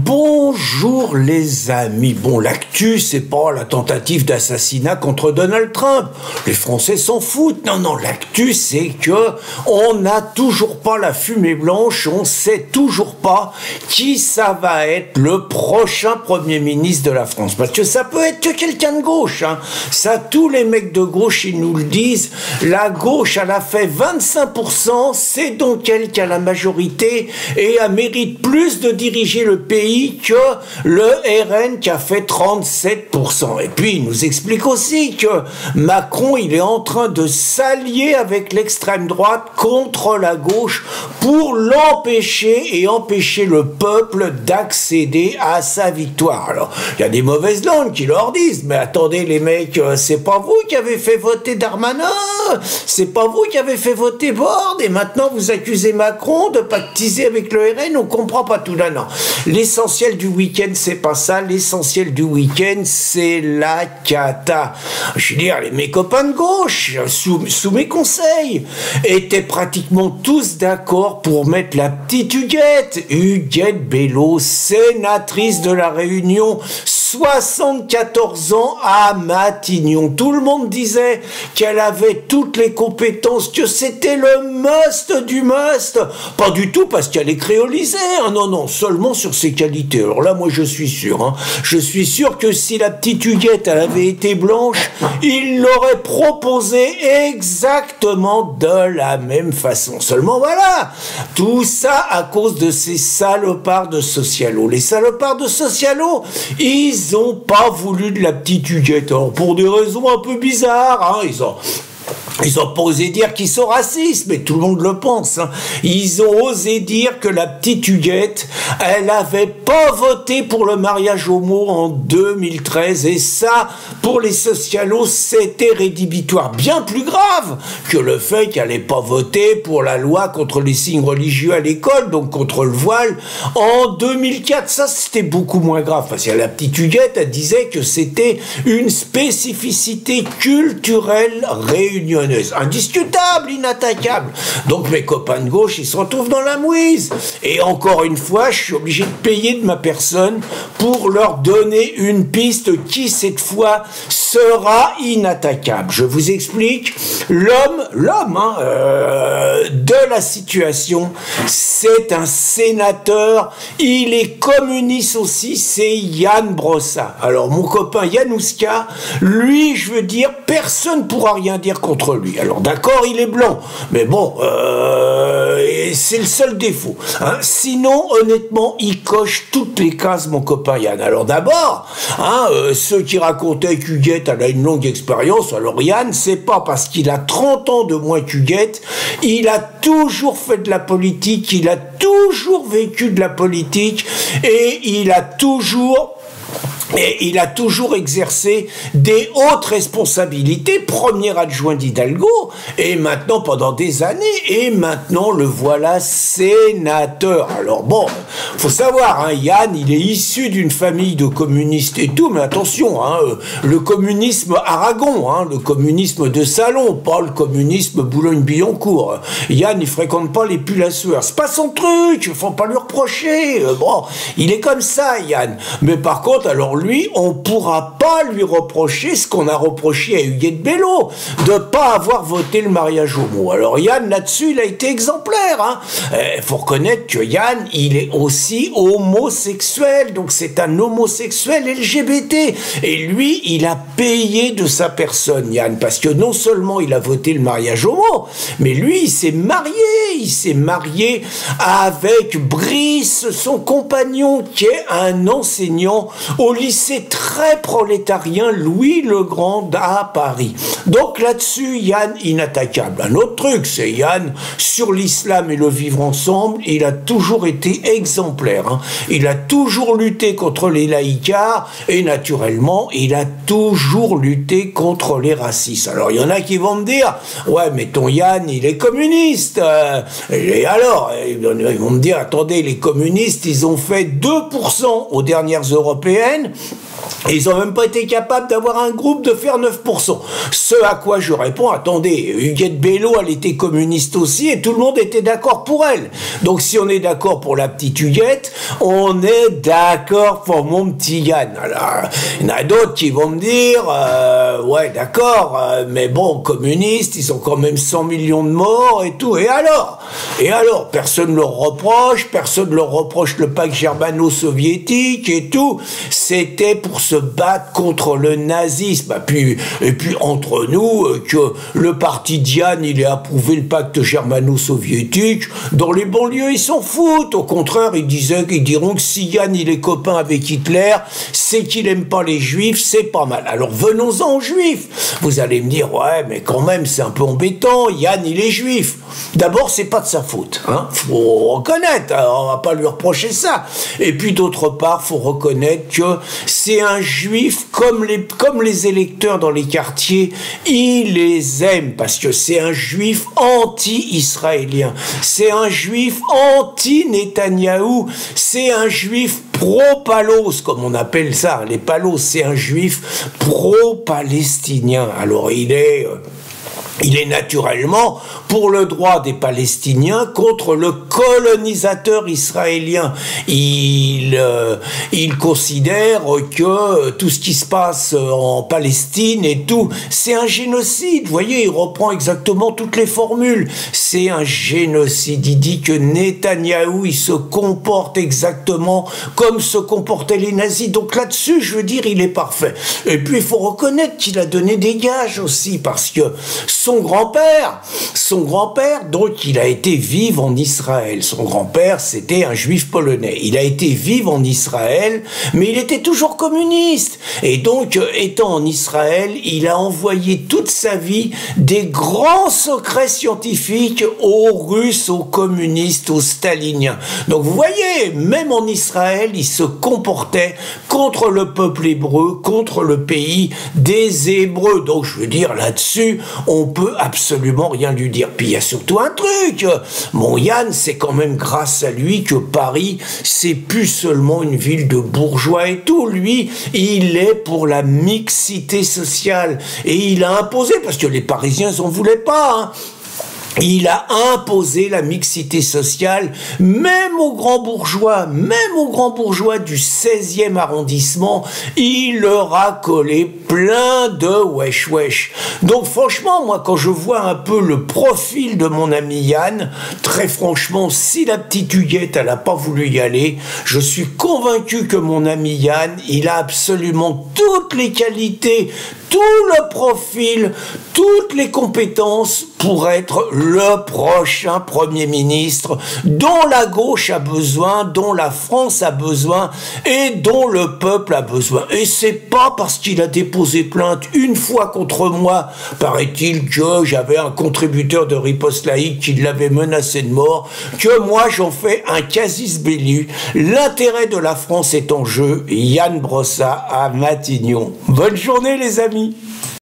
Bonjour les amis. Bon, l'actu, c'est pas la tentative d'assassinat contre Donald Trump. Les Français s'en foutent. Non, l'actu, c'est que on n'a toujours pas la fumée blanche, on sait toujours pas qui ça va être le prochain Premier ministre de la France. Parce que ça peut être que quelqu'un de gauche, hein. Ça, tous les mecs de gauche, ils nous le disent. La gauche, elle a fait 25%, c'est donc elle qui a la majorité et elle mérite plus de diriger le pays que le RN qui a fait 37%. Et puis, il nous explique aussi que Macron, il est en train de s'allier avec l'extrême droite contre la gauche pour l'empêcher et empêcher le peuple d'accéder à sa victoire. Alors, il y a des mauvaises langues qui leur disent, mais attendez les mecs, c'est pas vous qui avez fait voter Darmanin, c'est pas vous qui avez fait voter Borne, et maintenant vous accusez Macron de pactiser avec le RN, on comprend pas tout là, non. L'essentiel du week-end, c'est pas ça. L'essentiel du week-end, c'est la cata. Je veux dire, mes copains de gauche, sous mes conseils, étaient pratiquement tous d'accord pour mettre la petite Huguette Bello, sénatrice de la Réunion, 74 ans à Matignon. Tout le monde disait qu'elle avait toutes les compétences, que c'était le must du must. Pas du tout parce qu'elle est créolisée, hein. Non, seulement sur ses qualités. Alors là, moi, je suis sûr. Hein. Je suis sûr que si la petite Huguette, elle avait été blanche, il l'aurait proposé exactement de la même façon. Seulement, voilà. Tout ça à cause de ces salopards de socialos. Les salopards de socialos, ils ont pas voulu de la petite Huguette. Alors, pour des raisons un peu bizarres, hein, ils ont pas osé dire qu'ils sont racistes, mais tout le monde le pense. Hein. Ils ont osé dire que la petite Huguette, elle avait pas voté pour le mariage homo en 2013. Et ça, pour les socialos, c'était rédhibitoire. Bien plus grave que le fait qu'elle n'ait pas voté pour la loi contre les signes religieux à l'école, donc contre le voile, en 2004. Ça, c'était beaucoup moins grave. Parce que la petite Huguette, elle disait que c'était une spécificité culturelle réunionnaise. Indiscutable, inattaquable. Donc mes copains de gauche, ils se retrouvent dans la mouise. Et encore une fois, je suis obligé de payer de ma personne pour leur donner une piste qui, cette fois, sera inattaquable. Je vous explique. L'homme de la situation, c'est un sénateur. Il est communiste aussi, c'est Yann Brossat. Alors mon copain Yanouska, lui, je veux dire, personne ne pourra rien dire contre lui. Alors d'accord, il est blanc, mais bon, c'est le seul défaut. Hein. Sinon, honnêtement, il coche toutes les cases, mon copain Yann. Alors d'abord, hein, ceux qui racontaient qu'Huguette a une longue expérience, alors Yann, c'est pas parce qu'il a 30 ans de moins qu'Huguette, il a toujours fait de la politique, il a toujours vécu de la politique, et il a toujours exercé des hautes responsabilités, premier adjoint d'Hidalgo, et maintenant pendant des années, et maintenant le voilà sénateur. Alors bon, faut savoir, hein, Yann, il est issu d'une famille de communistes et tout, mais attention, hein, le communisme Aragon, hein, le communisme de salon, pas le communisme Boulogne-Billancourt. Yann, il fréquente pas les pulls à sueur. C'est pas son truc, faut pas lui reprocher. Bon, il est comme ça, Yann. Mais par contre, alors lui, on pourra pas lui reprocher ce qu'on a reproché à Huguette Bello, de pas avoir voté le mariage homo. Alors Yann, là-dessus, il a été exemplaire. Hein. Faut reconnaître que Yann, il est aussi homosexuel, donc c'est un homosexuel LGBT. Et lui, il a payé de sa personne, Yann, parce que non seulement il a voté le mariage homo, mais lui, il s'est marié avec Brice, son compagnon, qui est un enseignant au lycée très prolétarien Louis le Grand à Paris. Donc là-dessus, Yann, inattaquable. Un autre truc, c'est Yann, sur l'islam et le vivre ensemble, il a toujours été exemplaire. Hein. Il a toujours lutté contre les laïcards et naturellement, il a toujours lutté contre les racistes. Alors, il y en a qui vont me dire, ouais, mais ton Yann, il est communiste. Et alors, ils vont me dire, attendez, les communistes, ils ont fait 2% aux dernières européennes. Et ils n'ont même pas été capables d'avoir un groupe de faire 9%. Ce à quoi je réponds, attendez, Huguette Bello, elle était communiste aussi, et tout le monde était d'accord pour elle. Donc si on est d'accord pour la petite Huguette, on est d'accord pour mon petit Yann. Alors, il y en a d'autres qui vont me dire, ouais d'accord, mais bon, communistes, ils ont quand même 100 millions de morts et tout, et alors, personne ne leur reproche, le pacte germano-soviétique et tout, c'était pour se battre contre le nazisme. Et puis entre nous, que le parti Diane, il ait approuvé le pacte germano-soviétique, dans les banlieues, ils s'en foutent. Au contraire, ils diront que si Yann, il est copain avec Hitler, c'est qu'il aime pas les juifs, c'est pas mal. Alors venons-en aux juifs. Vous allez me dire, ouais, mais quand même, c'est un peu embêtant, Yann, il est juif. D'abord, c'est pas de sa faute, hein. Faut reconnaître, on va pas lui reprocher ça. Et puis d'autre part, faut reconnaître que c'est un juif comme les électeurs dans les quartiers, il les aime parce que c'est un juif anti-israélien, c'est un juif anti-Netanyahou, c'est un juif pro-Palos, comme on appelle ça, les Palos, c'est un juif pro-palestinien. Alors il est naturellement pour le droit des Palestiniens contre le colonisateur israélien. Il considère que tout ce qui se passe en Palestine et tout, c'est un génocide. Vous voyez, il reprend exactement toutes les formules. C'est un génocide. Il dit que Netanyahou, il se comporte exactement comme se comportaient les nazis. Donc là-dessus, je veux dire, il est parfait. Et puis, il faut reconnaître qu'il a donné des gages aussi, parce que son grand-père, donc il a été vivre en Israël. Son grand-père, c'était un juif polonais. Il a été vivre en Israël, mais il était toujours communiste. Et donc, étant en Israël, il a envoyé toute sa vie des grands secrets scientifiques aux Russes, aux communistes, aux staliniens. Donc vous voyez, même en Israël, il se comportait contre le peuple hébreu, contre le pays des Hébreux. Donc je veux dire, là-dessus, on peut absolument rien lui dire. Puis il y a surtout un truc, mon Yann, c'est quand même grâce à lui que Paris, c'est plus seulement une ville de bourgeois et tout. Lui, il est pour la mixité sociale. Et il a imposé, parce que les Parisiens n'en voulaient pas, hein. Il a imposé la mixité sociale, même aux grands bourgeois du 16e arrondissement, il leur a collé plein de wesh wesh. Donc franchement, moi, quand je vois un peu le profil de mon ami Yann, très franchement, si la petite Huguette, elle n'a pas voulu y aller, je suis convaincu que mon ami Yann, il a absolument toutes les qualités, tout le profil, toutes les compétences pour être le prochain Premier ministre dont la gauche a besoin, dont la France a besoin et dont le peuple a besoin. Et c'est pas parce qu'il a déposé plainte une fois contre moi, paraît-il que j'avais un contributeur de Riposte Laïque qui l'avait menacé de mort, que moi j'en fais un casus belli. L'intérêt de la France est en jeu. Yann Brossat à Matignon. Bonne journée les amis.